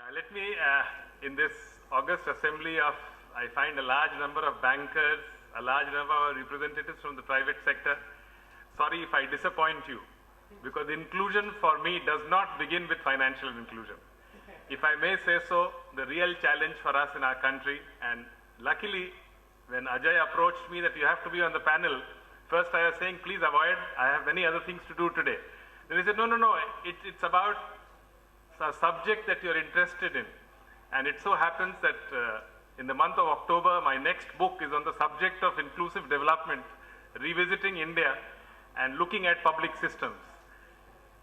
Let me, in this August assembly I find a large number of bankers, a large number of representatives from the private sector. Sorry if I disappoint you, because inclusion for me does not begin with financial inclusion. If I may say so, the real challenge for us in our country, and luckily when Ajay approached me that you have to be on the panel, first I was saying, please avoid, I have many other things to do today. Then he said, no, it's about a subject that you're interested in. And it so happens that in the month of October, my next book is on the subject of inclusive development, revisiting India and looking at public systems.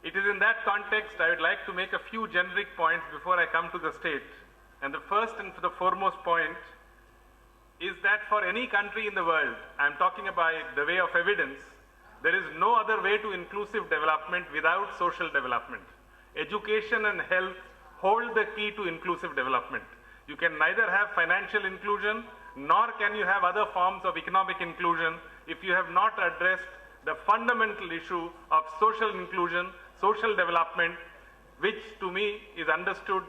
It is in that context I would like to make a few generic points before I come to the state. And the first and the foremost point is that for any country in the world, I'm talking about the way of evidence, there is no other way to inclusive development without social development. Education and health hold the key to inclusive development. You can neither have financial inclusion nor can you have other forms of economic inclusion if you have not addressed the fundamental issue of social inclusion, social development, which to me is understood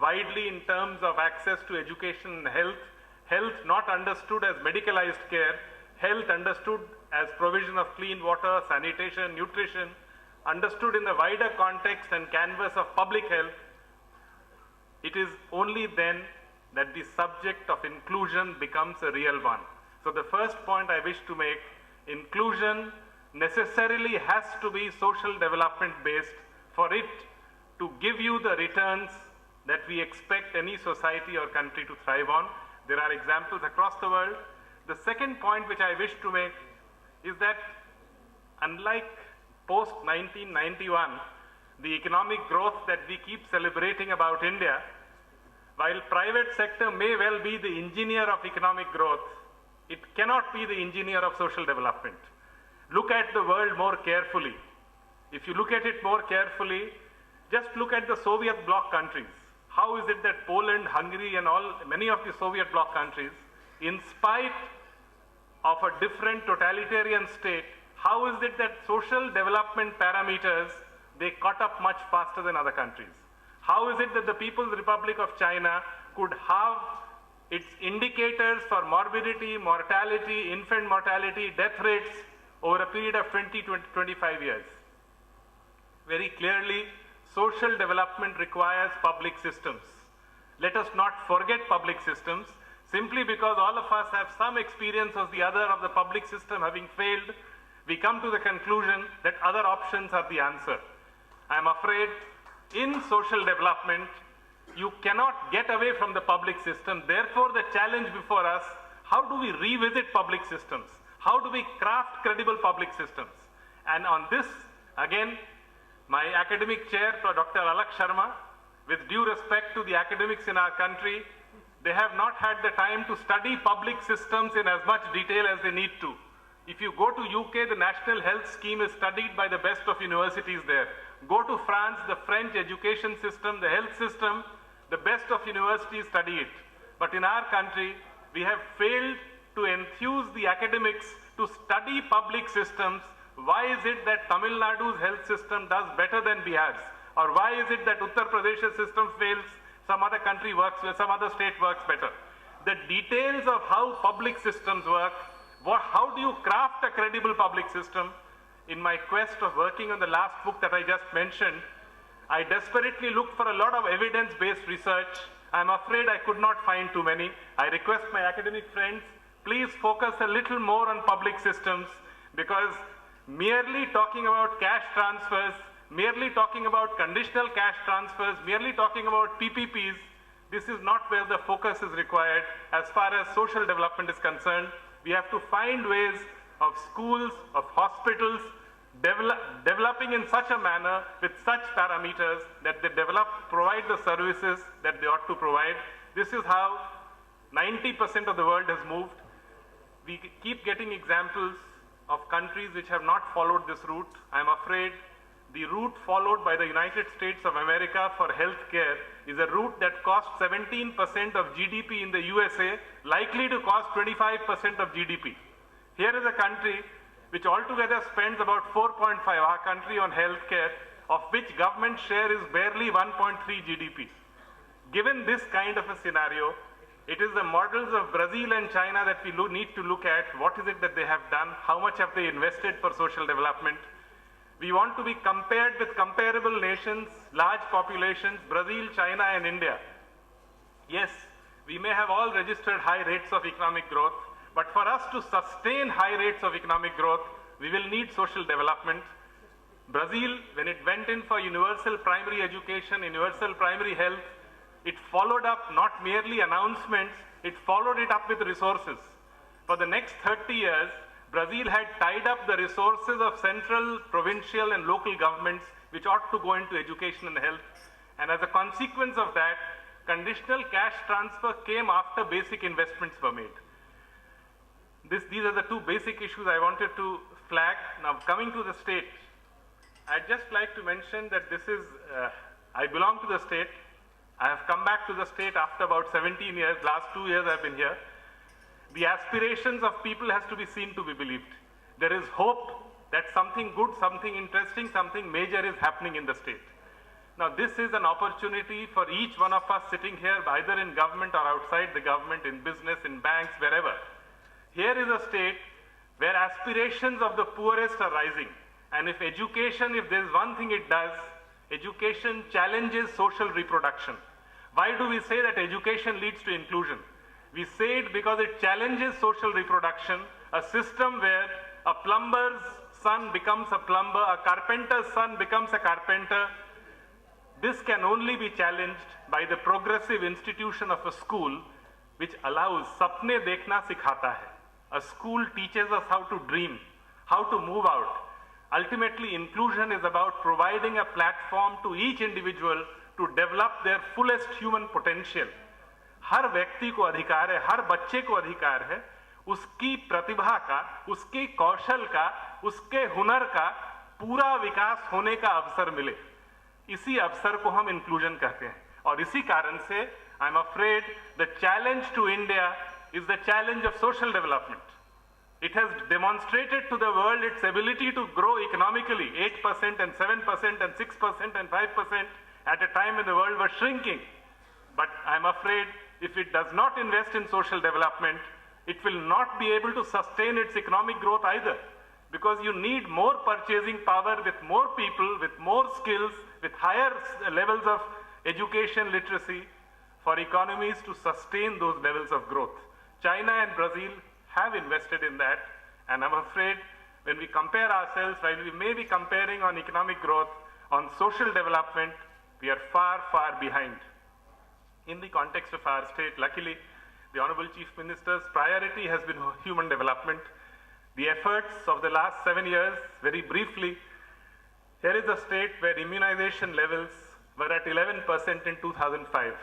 widely in terms of access to education and health, health not understood as medicalized care, health understood as provision of clean water, sanitation, nutrition, understood in the wider context and canvas of public health. It is only then that the subject of inclusion becomes a real one. So the first point I wish to make, inclusion necessarily has to be social development based for it to give you the returns that we expect any society or country to thrive on. There are examples across the world. The second point which I wish to make is that unlike post-1991, the economic growth that we keep celebrating about India, while private sector may well be the engineer of economic growth, it cannot be the engineer of social development. Look at the world more carefully. If you look at it more carefully, just look at the Soviet bloc countries. How is it that Poland, Hungary and many of the Soviet bloc countries, in spite of a different totalitarian state, how is it that social development parameters, they caught up much faster than other countries? How is it that the People's Republic of China could have its indicators for morbidity, mortality, infant mortality, death rates over a period of 20 to 25 years? Very clearly, social development requires public systems. Let us not forget public systems. Simply because all of us have some experience of the other of the public system having failed, we come to the conclusion that other options are the answer. I am afraid in social development, you cannot get away from the public system. Therefore, the challenge before us, how do we revisit public systems? How do we craft credible public systems? And on this, again, my academic chair, Dr. Alak Sharma, with due respect to the academics in our country, they have not had the time to study public systems in as much detail as they need to. If you go to UK, the National Health Scheme is studied by the best of universities there. Go to France, the French education system, the health system, the best of universities study it. But in our country, we have failed to enthuse the academics to study public systems. Why is it that Tamil Nadu's health system does better than Bihar's? Or why is it that Uttar Pradesh's system fails, some other country works, some other state works better? The details of how public systems work, how do you craft a credible public system? In my quest of working on the last book that I just mentioned, I desperately looked for a lot of evidence-based research. I'm afraid I could not find too many. I request my academic friends, please focus a little more on public systems, because merely talking about cash transfers, merely talking about conditional cash transfers, merely talking about PPPs, this is not where the focus is required as far as social development is concerned. We have to find ways of schools, of hospitals, developing in such a manner with such parameters that they provide the services that they ought to provide. This is how 90% of the world has moved. We keep getting examples of countries which have not followed this route. I'm afraid the route followed by the United States of America for healthcare is a route that costs 17% of GDP in the USA, likely to cost 25% of GDP. Here is a country which altogether spends about 4.5, our country, on healthcare, of which government share is barely 1.3 GDP. Given this kind of a scenario, it is the models of Brazil and China that we need to look at. What is it that they have done? How much have they invested for social development? We want to be compared with comparable nations, large populations, Brazil, China, and India. Yes, we may have all registered high rates of economic growth, but for us to sustain high rates of economic growth, we will need social development. Brazil, when it went in for universal primary education, universal primary health, it followed up not merely announcements, it followed it up with resources. For the next 30 years, Brazil had tied up the resources of central, provincial, and local governments, which ought to go into education and health. And as a consequence of that, conditional cash transfer came after basic investments were made. These are the two basic issues I wanted to flag. Now, coming to the state, I'd just like to mention that this is, I belong to the state. I have come back to the state after about 17 years. Last 2 years I've been here. The aspirations of people has to be seen to be believed. There is hope that something good, something interesting, something major is happening in the state. Now, this is an opportunity for each one of us sitting here, either in government or outside the government, in business, in banks, wherever. Here is a state where aspirations of the poorest are rising. And if education, if there is one thing it does, education challenges social reproduction. Why do we say that education leads to inclusion? We say it because it challenges social reproduction, a system where a plumber's son becomes a plumber, a carpenter's son becomes a carpenter. This can only be challenged by the progressive institution of a school which allows sapne dekhna sikhata hai. A school teaches us how to dream, how to move out. Ultimately, inclusion is about providing a platform to each individual to develop their fullest human potential. हर व्यक्ति को अधिकार है, हर बच्चे को अधिकार है, उसकी प्रतिभा का, उसके कौशल का, उसके हुनर का पूरा विकास होने का अवसर मिले. इसी अवसर को हम इंक्लूजन कहते हैं. और इसी कारण से I am afraid the challenge to India is the challenge of social development. It has demonstrated to the world its ability to grow economically, 8% and 7% and 6% and 5% at a time when the world was shrinking. But I'm afraid if it does not invest in social development, it will not be able to sustain its economic growth either. Because you need more purchasing power with more people, with more skills, with higher levels of education literacy for economies to sustain those levels of growth. China and Brazil have invested in that, and I'm afraid when we compare ourselves, while we may be comparing on economic growth, on social development, we are far, far behind. In the context of our state, luckily, the Honorable Chief Minister's priority has been human development. The efforts of the last 7 years, very briefly, here is a state where immunization levels were at 11% in 2005.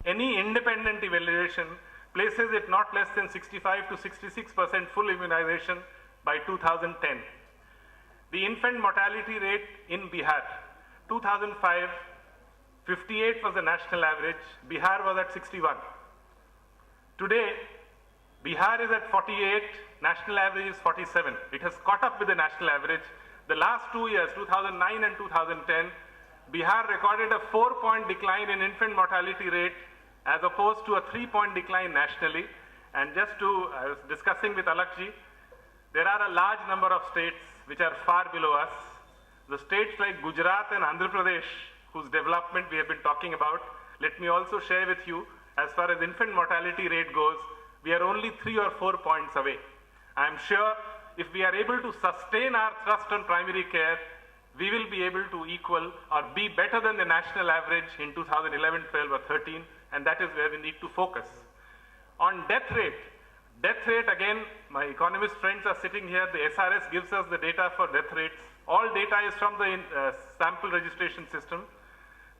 Any independent evaluation places it not less than 65 to 66% full immunization by 2010. The infant mortality rate in Bihar, 2005, 58 was the national average, Bihar was at 61. Today, Bihar is at 48, national average is 47. It has caught up with the national average. The last 2 years, 2009 and 2010, Bihar recorded a 4-point decline in infant mortality rate as opposed to a 3-point decline nationally. And just to, I was discussing with Alakji, there are a large number of states which are far below us. The states like Gujarat and Andhra Pradesh, whose development we have been talking about, let me also share with you, as far as infant mortality rate goes, we are only 3 or 4 points away. I am sure if we are able to sustain our thrust on primary care, we will be able to equal or be better than the national average in 2011, 12 or 13, and that is where we need to focus. On death rate again, my economist friends are sitting here, the SRS gives us the data for death rates. All data is from the sample registration system.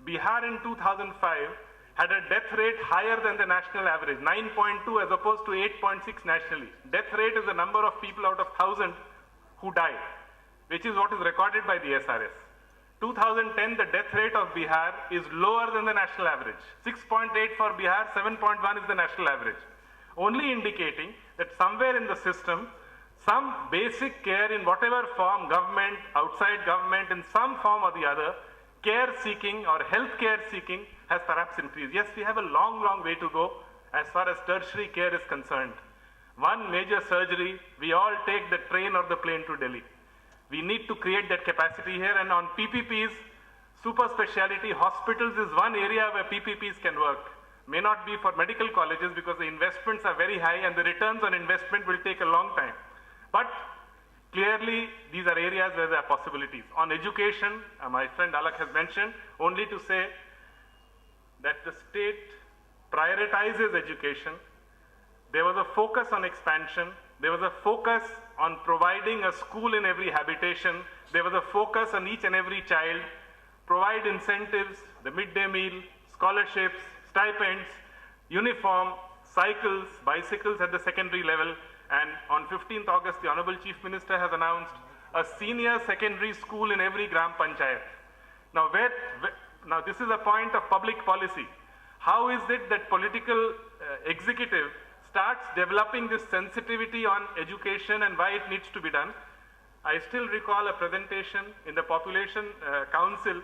Bihar in 2005 had a death rate higher than the national average, 9.2 as opposed to 8.6 nationally. Death rate is the number of people out of 1,000 who died, which is what is recorded by the SRS. 2010, the death rate of Bihar is lower than the national average. 6.8 for Bihar, 7.1 is the national average. Only indicating that somewhere in the system, some basic care in whatever form, government, outside government, in some form or the other, care seeking or health care seeking has perhaps increased. Yes, we have a long, long way to go as far as tertiary care is concerned. One major surgery, we all take the train or the plane to Delhi. We need to create that capacity here, and on PPPs, super specialty hospitals is one area where PPPs can work. May not be for medical colleges because the investments are very high and the returns on investment will take a long time. But clearly, these are areas where there are possibilities. On education, my friend Alak has mentioned, only to say that the state prioritizes education. There was a focus on expansion. There was a focus on providing a school in every habitation. There was a focus on each and every child. Provide incentives, the midday meal, scholarships, stipends, uniform, cycles, bicycles at the secondary level. And on 15th August, the Honorable Chief Minister has announced a senior secondary school in every Gram Panchayat. Now, now this is a point of public policy. How is it that political executive starts developing this sensitivity on education and why it needs to be done? I still recall a presentation in the Population Council.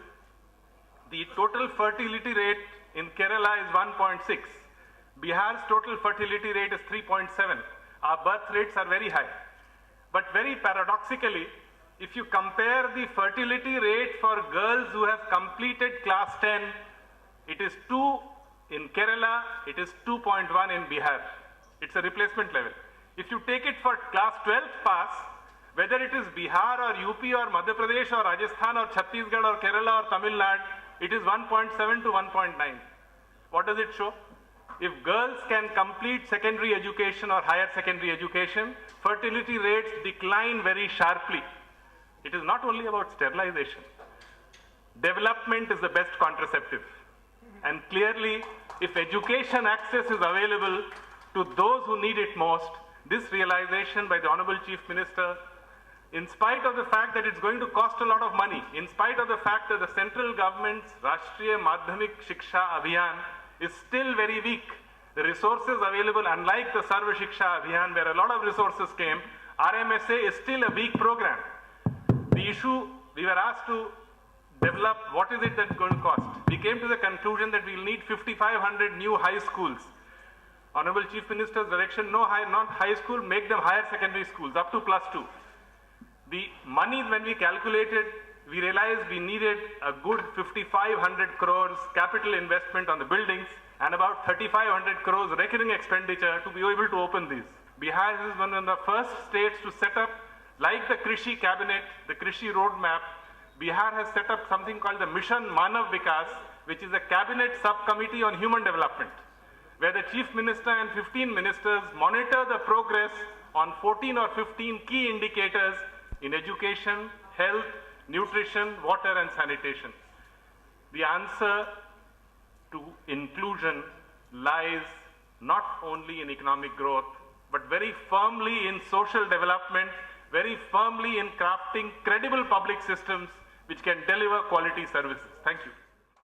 The total fertility rate in Kerala is 1.6. Bihar's total fertility rate is 3.7. Our birth rates are very high. But very paradoxically, if you compare the fertility rate for girls who have completed class 10, it is 2 in Kerala, it is 2.1 in Bihar. It's a replacement level. If you take it for class 12 pass, whether it is Bihar or UP or Madhya Pradesh or Rajasthan or Chhattisgarh or Kerala or Tamil Nadu, it is 1.7 to 1.9. What does it show? If girls can complete secondary education or higher secondary education, fertility rates decline very sharply. It is not only about sterilization. Development is the best contraceptive. And clearly, if education access is available to those who need it most, this realization by the Honorable Chief Minister, in spite of the fact that it's going to cost a lot of money, in spite of the fact that the central government's Rashtriya Madhyamik Shiksha Abhiyan is still very weak. The resources available, unlike the Sarva Shiksha Abhiyan, where a lot of resources came, RMSA is still a weak program. The issue, we were asked to develop what is it that's going to cost. We came to the conclusion that we'll need 5,500 new high schools. Honorable Chief Minister's direction, not high school, make them higher secondary schools, up to +2. The money, when we calculated, we realized we needed a good 5,500 crores capital investment on the buildings and about 3,500 crores recurring expenditure to be able to open these. Bihar is one of the first states to set up, like the Krishi Cabinet, the Krishi Roadmap. Bihar has set up something called the Mission Manav Vikas, which is a cabinet subcommittee on human development, where the Chief Minister and 15 ministers monitor the progress on 14 or 15 key indicators in education, health, nutrition, water and sanitation. The answer to inclusion lies not only in economic growth, but very firmly in social development, very firmly in crafting credible public systems which can deliver quality services. Thank you.